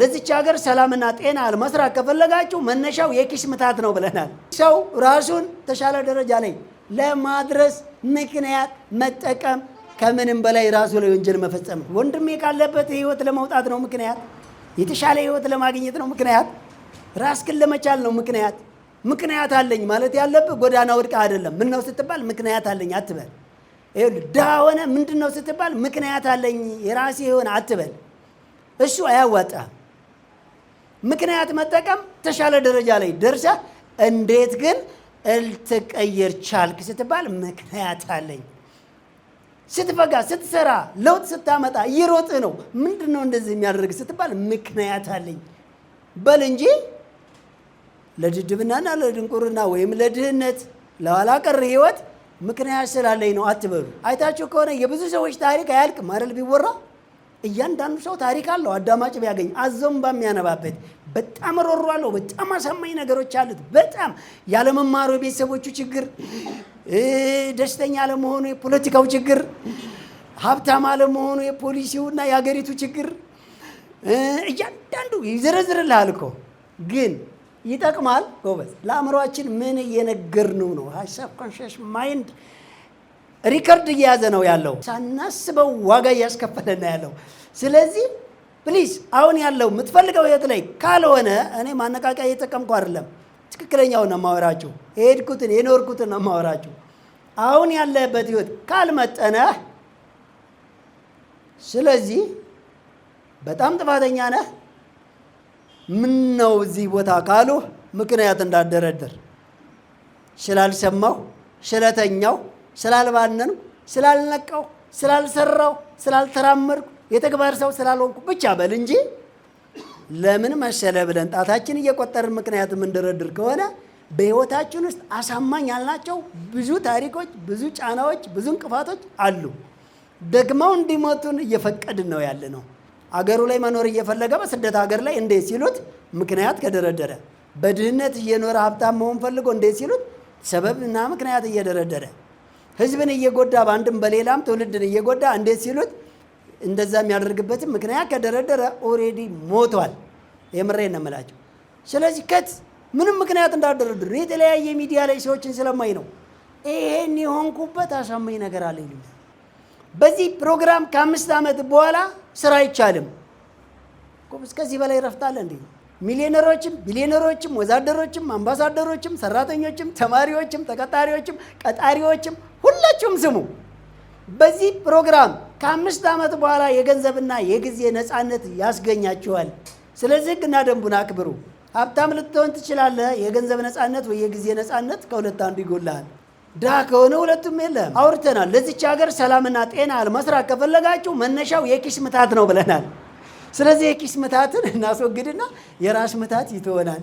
ለዚች ሀገር ሰላምና ጤና መስራት ከፈለጋችሁ መነሻው የኪስ ምታት ነው ብለናል። ሰው ራሱን ተሻለ ደረጃ ላይ ለማድረስ ምክንያት መጠቀም ከምንም በላይ ራሱ ላይ ወንጀል መፈጸም። ወንድሜ ካለበት ህይወት ለመውጣት ነው ምክንያት፣ የተሻለ ህይወት ለማግኘት ነው ምክንያት፣ ራስክን ለመቻል ነው ምክንያት። ምክንያት አለኝ ማለት ያለብህ ጎዳና ወድቃ አይደለም። ምን ነው ስትባል ምክንያት አለኝ አትበል። ድሃ ሆነ ምንድነው ስትባል ምክንያት አለኝ የራሴ የሆነ አትበል። እሱ አያዋጣም። ምክንያት መጠቀም ተሻለ ደረጃ ላይ ደርሰ እንዴት ግን ልትቀየር ቻልክ ስትባል ምክንያት አለኝ። ስትፈጋ ስትሰራ ለውጥ ስታመጣ ይሮጥ ነው። ምንድነው እንደዚህ የሚያደርግ ስትባል ምክንያት አለኝ በል እንጂ ለድድብናና ለድንቁርና ወይም ለድህነት ለኋላ ቀር ህይወት ምክንያት ስላለኝ ነው አትበሉ። አይታችሁ ከሆነ የብዙ ሰዎች ታሪክ አያልቅም አይደል? ቢወራ እያንዳንዱ ሰው ታሪክ አለው። አዳማጭ ቢያገኝ አዘንባ የሚያነባበት በጣም ሮሮ አለው። በጣም አሳማኝ ነገሮች አሉት። በጣም ያለመማሩ የቤተሰቦቹ ችግር፣ ደስተኛ አለመሆኑ የፖለቲካው ችግር፣ ሀብታም አለመሆኑ የፖሊሲውና የሀገሪቱ ችግር እያንዳንዱ ይዘረዝርልሃል እኮ። ግን ይጠቅማል ጎበዝ። ለአእምሯችን ምን እየነገርነው ነው? ሀሳብ ኮንሽስ ማይንድ ሪከርድ እየያዘ ነው ያለው። ሳናስበው ዋጋ እያስከፈለና ያለው። ስለዚህ ፕሊዝ አሁን ያለው የምትፈልገው ህይወት ላይ ካልሆነ እኔ ማነቃቂያ እየጠቀምኩ አይደለም፣ ትክክለኛውን ነው የማወራችሁ። የሄድኩትን የኖርኩትን ነው የማወራችሁ። አሁን ያለበት ህይወት ካልመጠነ ስለዚህ በጣም ጥፋተኛ ነህ። ምን ነው እዚህ ቦታ ካሉ ምክንያት እንዳደረድር ስላልሰማው፣ ስለተኛው፣ ስላልባነን፣ ስላልነቃው፣ ስላልሰራው፣ ስላልተራመድኩ የተግባር ሰው ስላልሆንኩ ብቻ በል እንጂ ለምን መሰለ ብለን ጣታችን እየቆጠርን ምክንያት የምንደረድር ከሆነ በህይወታችን ውስጥ አሳማኝ ያልናቸው ብዙ ታሪኮች፣ ብዙ ጫናዎች፣ ብዙ እንቅፋቶች አሉ። ደግመው እንዲሞቱን እየፈቀድን ነው ያለ ነው። አገሩ ላይ መኖር እየፈለገ በስደት ሀገር ላይ እንዴት ሲሉት ምክንያት ከደረደረ፣ በድህነት እየኖረ ሀብታም መሆን ፈልጎ እንዴት ሲሉት ሰበብና ምክንያት እየደረደረ፣ ህዝብን እየጎዳ በአንድም በሌላም ትውልድን እየጎዳ እንዴት ሲሉት እንደዛ የሚያደርግበትም ምክንያት ከደረደረ ኦሬዲ ሞቷል። የምሬን ነው የምላቸው። ስለዚህ ምንም ምክንያት እንዳደረድሩ የተለያየ ሚዲያ ላይ ሰዎችን ስለማይ ነው ይሄን የሆንኩበት አሳማኝ ነገር አለ ይሉኝ። በዚህ ፕሮግራም ከ5 ዓመት በኋላ ስራ አይቻልም። እስከዚህ በላይ ረፍታለ እንዴ? ሚሊዮነሮችም ቢሊዮነሮችም ወዛደሮችም አምባሳደሮችም ሰራተኞችም ተማሪዎችም ተቀጣሪዎችም ቀጣሪዎችም ሁላችሁም ስሙ። በዚህ ፕሮግራም ከ5 ዓመት በኋላ የገንዘብና የጊዜ ነፃነት ያስገኛችኋል። ስለዚህ ህግና ደንቡን አክብሩ። ሀብታም ልትሆን ትችላለህ። የገንዘብ ነፃነት ወይ የጊዜ ነፃነት ከሁለት አንዱ ይጎልሃል። ድሃ ከሆነ ሁለቱም የለም። አውርተናል። ለዚች ሀገር ሰላምና ጤና መስራት ከፈለጋችሁ መነሻው የኪስ ምታት ነው ብለናል። ስለዚህ የኪስ ምታትን እናስወግድና የራስ ምታት ይተወናል።